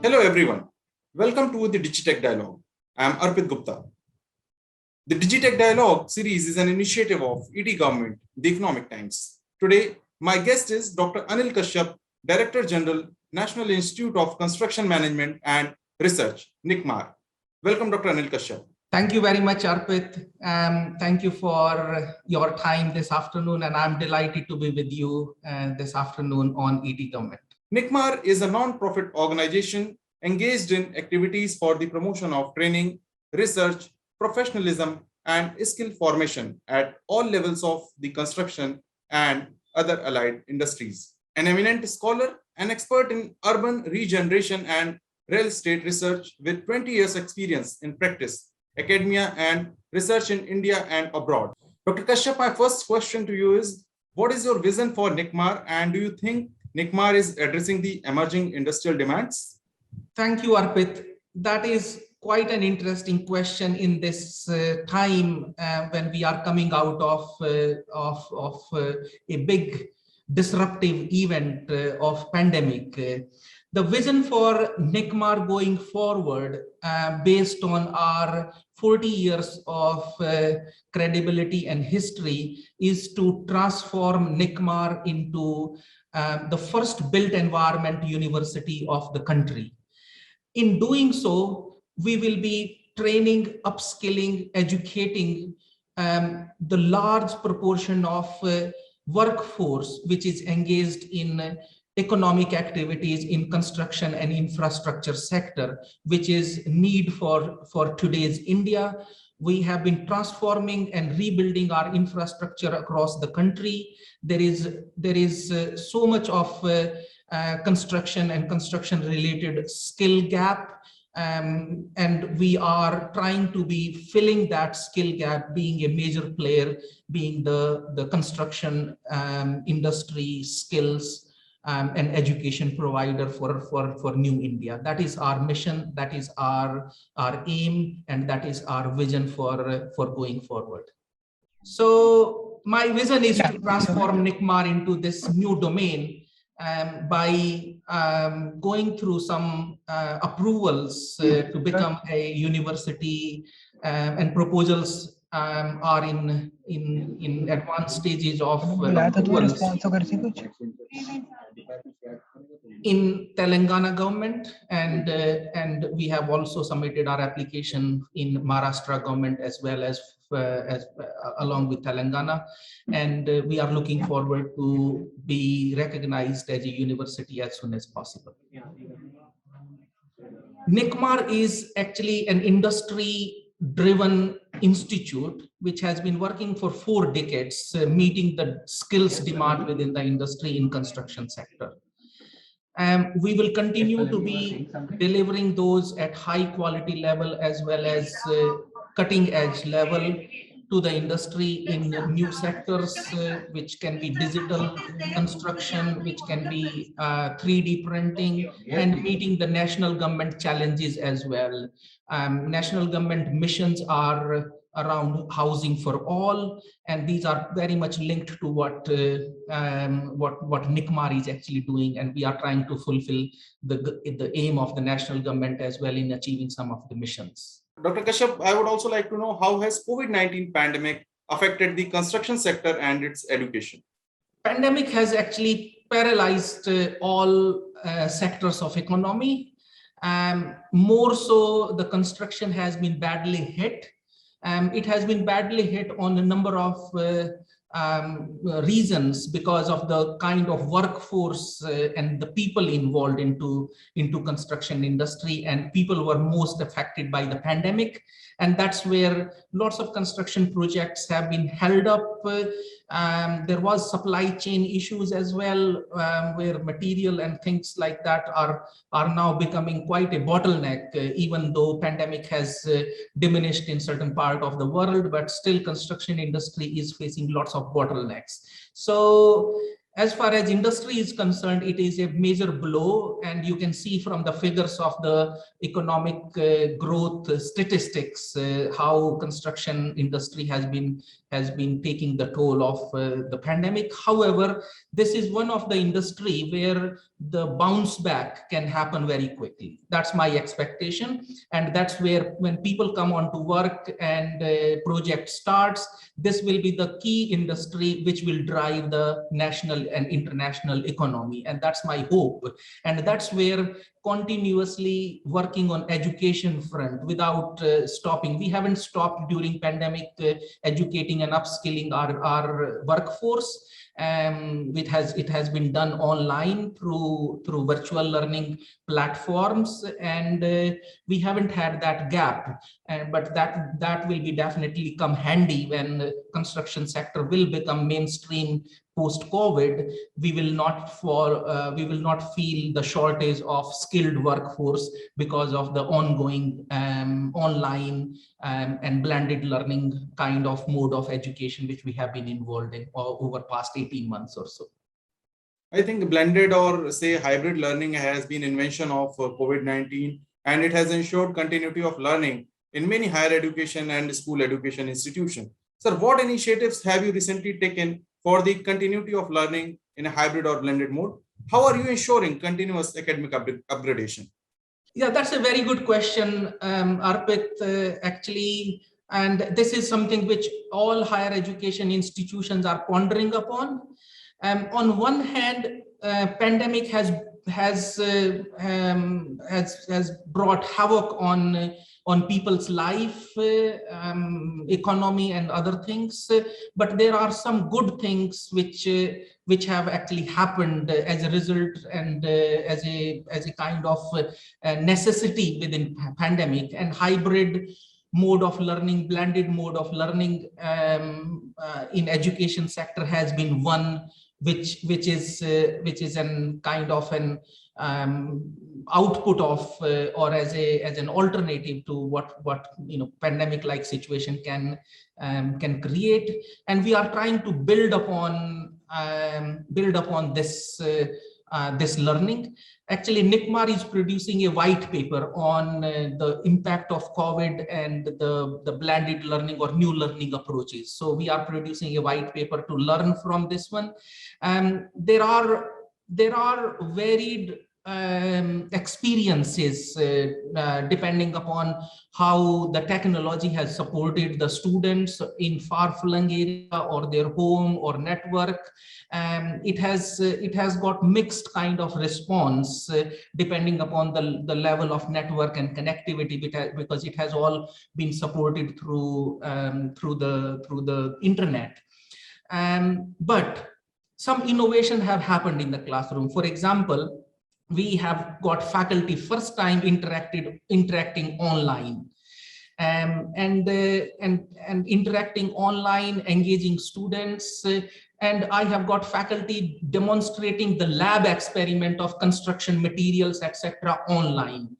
Hello everyone, welcome to the Digitech Dialogue. I am Arpit Gupta. The Digitech Dialogue series is an initiative of ET Government, the Economic Times. Today, my guest is Dr. Anil Kashyap, Director General, National Institute of Construction Management and Research, NICMAR. Welcome, Dr. Anil Kashyap. Thank you very much, Arpit. Thank you for your time this afternoon, and I'm delighted to be with you this afternoon on ET Government. NICMAR is a non-profit organization engaged in activities for the promotion of training, research, professionalism, and skill formation at all levels of the construction and other allied industries. An eminent scholar and expert in urban regeneration and real estate research with 20 years experience in practice, academia, and research in India and abroad. Dr. Kashyap, my first question to you is, what is your vision for NICMAR, and do you think NICMAR is addressing the emerging industrial demands? Thank you, Arpit. That is quite an interesting question in this time when we are coming out of a big disruptive event of pandemic. The vision for NICMAR going forward, based on our 40 years of credibility and history, is to transform NICMAR into the first built environment university of the country. In doing so, we will be training, upskilling, educating the large proportion of workforce which is engaged in economic activities in construction and infrastructure sector, which is need for today's India. We have been transforming and rebuilding our infrastructure across the country. There is so much of construction and construction related skill gap, and we are trying to be filling that skill gap, being a major player, being the construction industry skills and education provider for new India. That is our mission, that is our aim, and that is our vision for going forward. So my vision is to transform NICMAR into this new domain by going through some approvals to become a university, and proposals are in advanced stages of approvals in Telangana government, and we have also submitted our application in Maharashtra government as well as along with Telangana, and we are looking forward to be recognized as a university as soon as possible. NICMAR is actually an industry-driven institute which has been working for 4 decades, meeting the skills demand within the industry in construction sector. We will continue to be delivering those at high quality level as well as cutting edge level to the industry in new sectors, which can be digital construction, which can be 3D printing, and meeting the national government challenges as well. National government missions are around housing for all, and these are very much linked to what NICMAR is actually doing, and we are trying to fulfill the aim of the national government as well in achieving some of the missions. Dr. Kashyap, I would also like to know, how has COVID-19 pandemic affected the construction sector and its education? Pandemic has actually paralyzed all sectors of economy. More so, the construction has been badly hit. It has been badly hit on a number of reasons because of the kind of workforce and the people involved into construction industry, and people were most affected by the pandemic, and that's where lots of construction projects have been held up. There was supply chain issues as well, where material and things like that are now becoming quite a bottleneck, even though pandemic has diminished in certain part of the world, but still construction industry is facing lots of bottlenecks. So As far as industry is concerned, it is a major blow, and you can see from the figures of the economic growth statistics how construction industry has been taking the toll of the pandemic. However, this is one of the industry where the bounce back can happen very quickly. That's my expectation, and that's where when people come on to work and project starts, this will be the key industry which will drive the national and international economy, and that's my hope. And that's where continuously working on education front without stopping. We haven't stopped during pandemic educating and upskilling our workforce. It has been done online through virtual learning platforms, and we haven't had that gap. But that will be definitely come handy when the construction sector will become mainstream post-COVID. We will not feel the shortage of skilled workforce because of the ongoing online and blended learning kind of mode of education which we have been involved in over past 18 months or so. I think blended or say hybrid learning has been invention of COVID-19, and it has ensured continuity of learning in many higher education and school education institutions. Sir, what initiatives have you recently taken for the continuity of learning in a hybrid or blended mode? How are you ensuring continuous academic upgradation? Yeah, that's a very good question, Arpit, actually. And this is something which all higher education institutions are pondering upon. On one hand, pandemic has brought havoc on people's life, economy, and other things. But there are some good things which have actually happened as a result, and as a kind of necessity within pandemic. And hybrid mode of learning, blended mode of learning in education sector has been one which is an kind of an output of or as an alternative to what pandemic like situation can create. And we are trying to build upon this learning. Actually, NICMAR is producing a white paper on the impact of COVID and the blended learning or new learning approaches. So we are producing a white paper to learn from this one. There are varied experiences depending upon how the technology has supported the students in far-flung area or their home or network. It has got mixed kind of response depending upon the level of network and connectivity, because it has all been supported through the internet. But some innovation have happened in the classroom. For example, we have got faculty first time interacting online, and interacting online, engaging students. And I have got faculty demonstrating the lab experiment of construction materials, etc., online.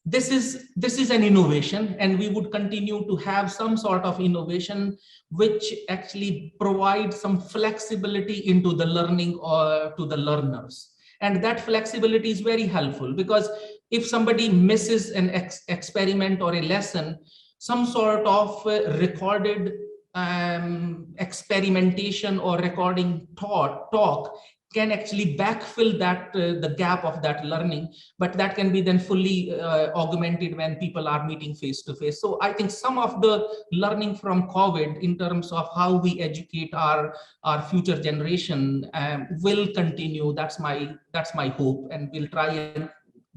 This is an innovation, and we would continue to have some sort of innovation which actually provides some flexibility into the learning or to the learners. And that flexibility is very helpful, because if somebody misses an experiment or a lesson, some sort of recorded experimentation or recording talk can actually backfill that the gap of that learning, but that can be then fully augmented when people are meeting face to face. So I think some of the learning from COVID in terms of how we educate our future generation will continue. That's my hope, and we'll try and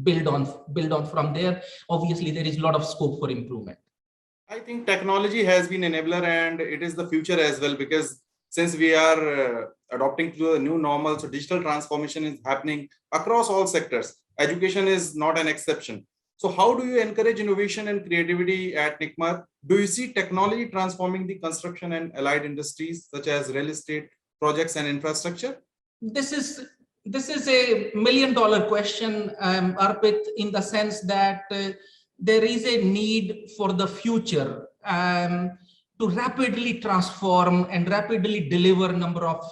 build on from there. Obviously, there is a lot of scope for improvement. I think technology has been enabler, and it is the future as well, because since we are adopting to a new normal, so digital transformation is happening across all sectors. Education is not an exception. So how do you encourage innovation and creativity at NICMAR? Do you see technology transforming the construction and allied industries such as real estate, projects, and infrastructure? This is a $1 million question, Arpit, in the sense that there is a need for the future. to rapidly transform and rapidly deliver number of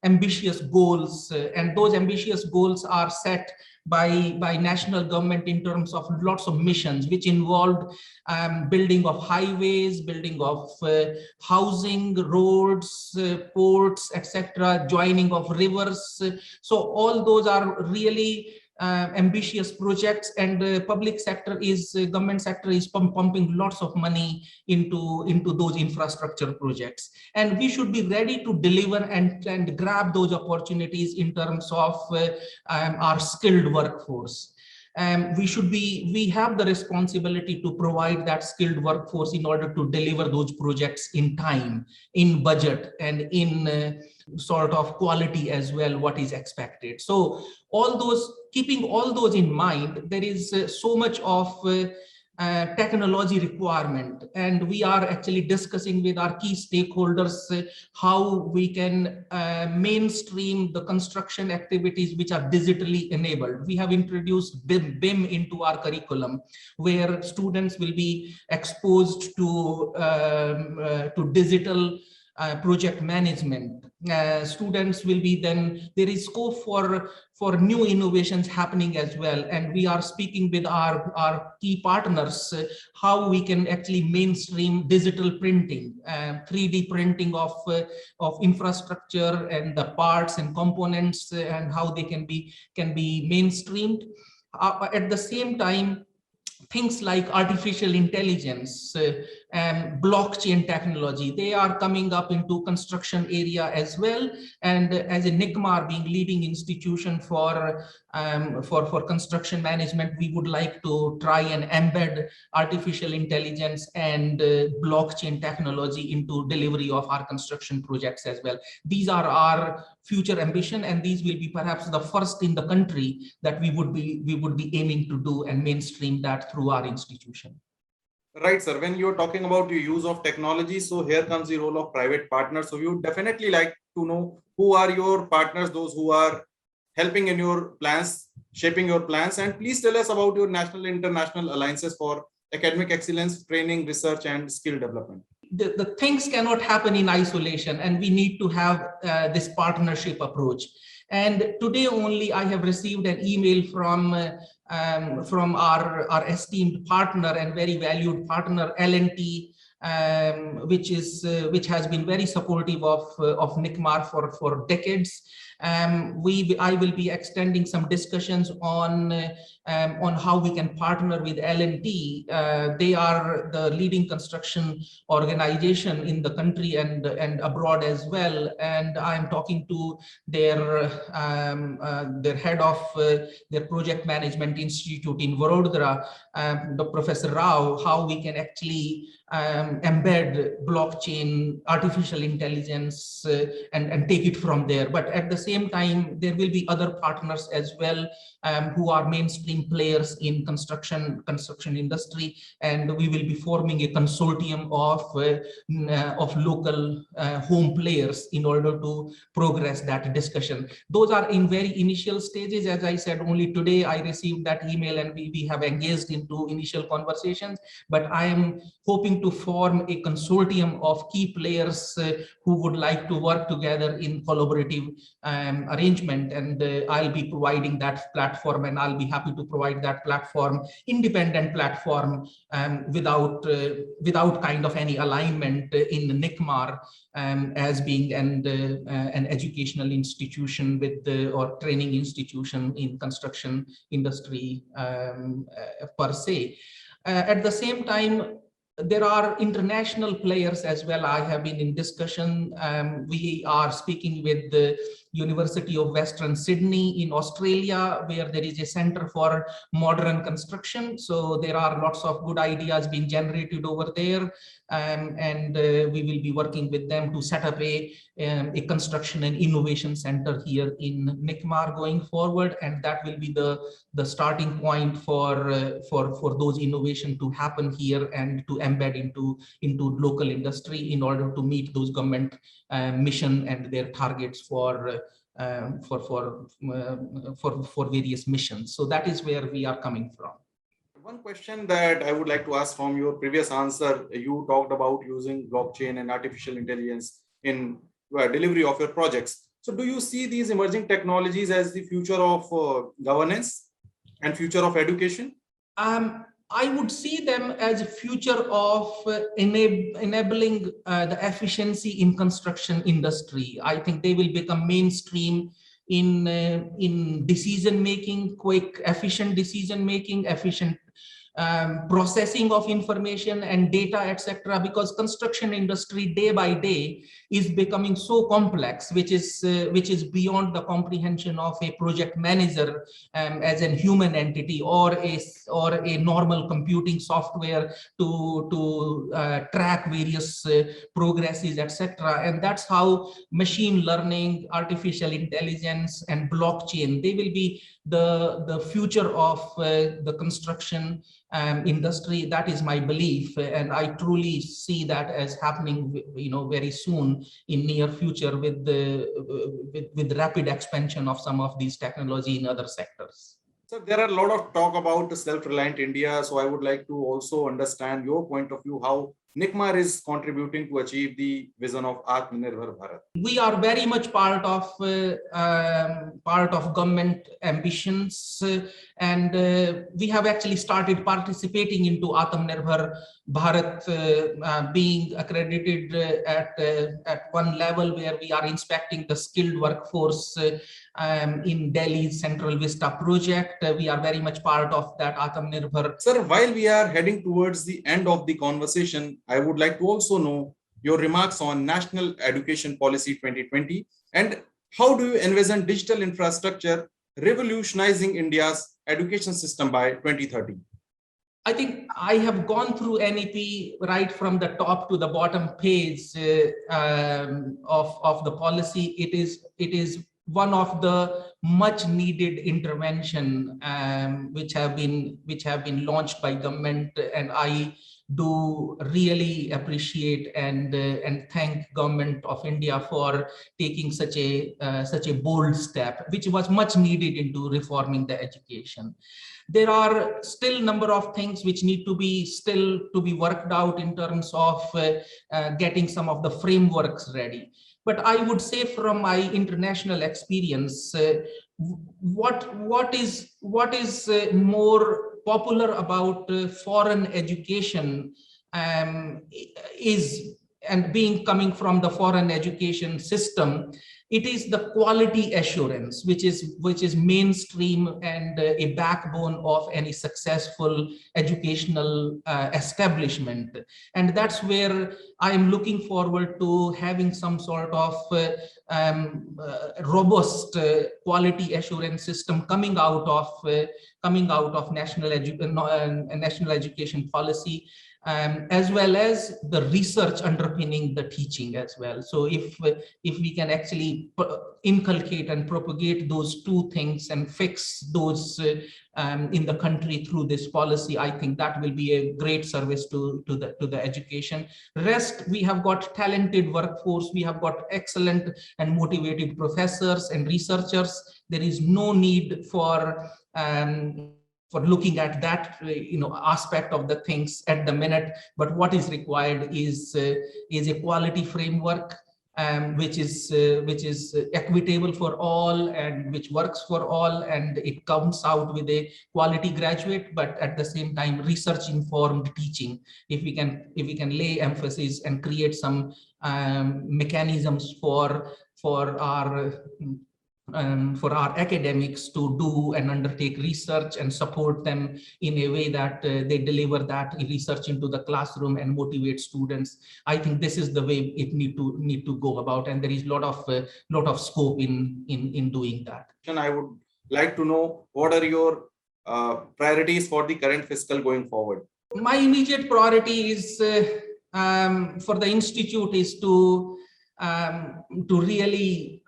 ambitious goals. And those ambitious goals are set by national government in terms of lots of missions, which involved building of highways, building of housing, roads, ports, etc., joining of rivers. So all those are really ambitious projects, and public sector is government sector is pumping lots of money into those infrastructure projects, and we should be ready to deliver and grab those opportunities in terms of our skilled workforce. We have the responsibility to provide that skilled workforce in order to deliver those projects in time, in budget, and in sort of quality as well, what is expected. So all those, keeping all those in mind, there is so much of technology requirement, and we are actually discussing with our key stakeholders how we can mainstream the construction activities which are digitally enabled. We have introduced BIM into our curriculum, where students will be exposed to digital project management. Students will be then, there is scope for new innovations happening as well, and we are speaking with our key partners how we can actually mainstream digital printing, 3D printing of infrastructure and the parts and components, and how they can be mainstreamed. At the same time, things like artificial intelligence and blockchain technology, they are coming up into construction area as well. And as a NICMAR being leading institution for construction management, we would like to try and embed artificial intelligence and blockchain technology into delivery of our construction projects as well. These are our future ambition, and these will be perhaps the first in the country that we would be aiming to do and mainstream that through our institution. Right, sir. When you're talking about the use of technology, so here comes the role of private partners. So we would definitely like to know who are your partners, those who are helping in your plans, shaping your plans, and please tell us about your national and international alliances for academic excellence, training, research, and skill development. The things cannot happen in isolation, and we need to have this partnership approach. And today only I have received an email from our esteemed partner and very valued partner, L&T, which has been very supportive of NICMAR for decades. I will be extending some discussions on how we can partner with L&T. They are the leading construction organization in the country and abroad as well. And I'm talking to their head of their project management institute in Vadodara, Professor Rao, how we can actually embed blockchain, artificial intelligence, and take it from there. But at the same time, there will be other partners as well who are mainstream players in construction industry, and we will be forming a consortium of local home players in order to progress that discussion. Those are in very initial stages. As I said, only today I received that email, and we have engaged into initial conversations, but I am hoping to form a consortium of key players who would like to work together in collaborative arrangement, and I'll be providing that platform, and I'll be happy to provide that platform, independent platform, without kind of any alignment in NICMAR as being an educational institution with or training institution in construction industry per se. At the same time, there are international players as well. I have been in discussion. We are speaking with the University of Western Sydney in Australia, where there is a center for modern construction. So there are lots of good ideas being generated over there. And we will be working with them to set up a construction and innovation center here in NICMAR going forward. And that will be the starting point for those innovation to happen here and to embed into local industry in order to meet those government mission and their targets for various missions. So that is where we are coming from. One question that I would like to ask from your previous answer, you talked about using blockchain and artificial intelligence in delivery of your projects. So do you see these emerging technologies as the future of governance and future of education? I would see them as a future of enabling the efficiency in construction industry. I think they will become mainstream in decision making, quick, efficient decision making, efficient processing of information and data, etc. Because construction industry day by day is becoming so complex, which is beyond the comprehension of a project manager as a human entity, or a normal computing software to track various progresses, etc. And that's how machine learning, artificial intelligence, and blockchain, they will be the future of the construction industry. That is my belief, and I truly see that as happening, very soon in near future with the with rapid expansion of some of these technology in other sectors. So there are a lot of talk about self-reliant India. So I would like to also understand your point of view, how NICMAR is contributing to achieve the vision of Atmanirbhar Bharat. We are very much part of government ambitions, and we have actually started participating into Atmanirbhar Bharat, being accredited at one level where we are inspecting the skilled workforce in Delhi's Central Vista project. We are very much part of that Atmanirbhar. Sir, while we are heading towards the end of the conversation, I would like to also know your remarks on National Education Policy 2020 and how do you envision digital infrastructure revolutionizing India's education system by 2030? I think I have gone through NEP right from the top to the bottom page of the policy. It is one of the much needed intervention which have been launched by government, and I do really appreciate and thank Government of India for taking such a bold step, which was much needed into reforming the education. There are still a number of things which need to be worked out in terms of getting some of the frameworks ready. But I would say from my international experience, what is more popular about foreign education is, and coming from the foreign education system, it is the quality assurance, which is mainstream and a backbone of any successful educational establishment. And that's where I am looking forward to having some sort of robust quality assurance system coming out of national education policy, as well as the research underpinning the teaching as well. So if we can actually inculcate and propagate those two things and fix those in the country through this policy, I think that will be a great service to the education. Rest, we have got talented workforce, we have got excellent and motivated professors and researchers. There is no need for looking at that aspect of the things at the minute, but what is required is a quality framework which is equitable for all and which works for all, and it comes out with a quality graduate, but at the same time research informed teaching. If we can lay emphasis and create some mechanisms for our academics to do and undertake research and support them in a way that they deliver that research into the classroom and motivate students. I think this is the way it need to go about, and there is lot of scope in doing that. And I would like to know, what are your priorities for the current fiscal going forward? My immediate priority is for the institute is to really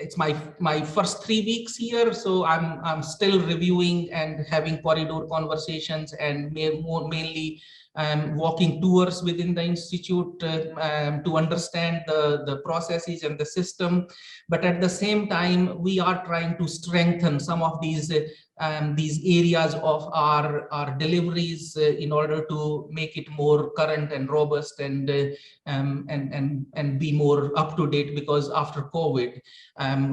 it's my first 3 weeks here, so I'm still reviewing and having corridor conversations and mainly walking tours within the institute to understand the processes and the system. But at the same time, we are trying to strengthen some of these these areas of our deliveries in order to make it more current and robust and be more up to date, because after COVID,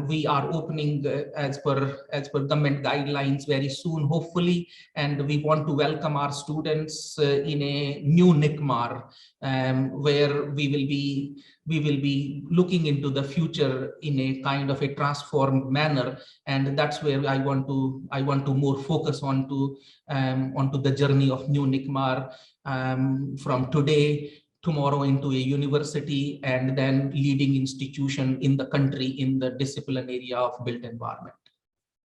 we are opening as per government guidelines very soon, hopefully, and we want to welcome our students in a new NICMAR, where we will be looking into the future in a kind of a transformed manner. And that's where I want to more focus onto the journey of new NICMAR, from today, tomorrow, into a university, and then leading institution in the country in the discipline area of built environment.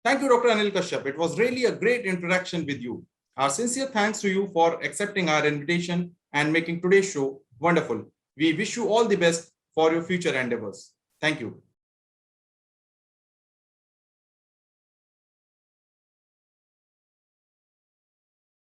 Thank you, Dr. Anil Kashyap. It was really a great interaction with you. Our sincere thanks to you for accepting our invitation and making today's show wonderful. We wish you all the best for your future endeavors. Thank you.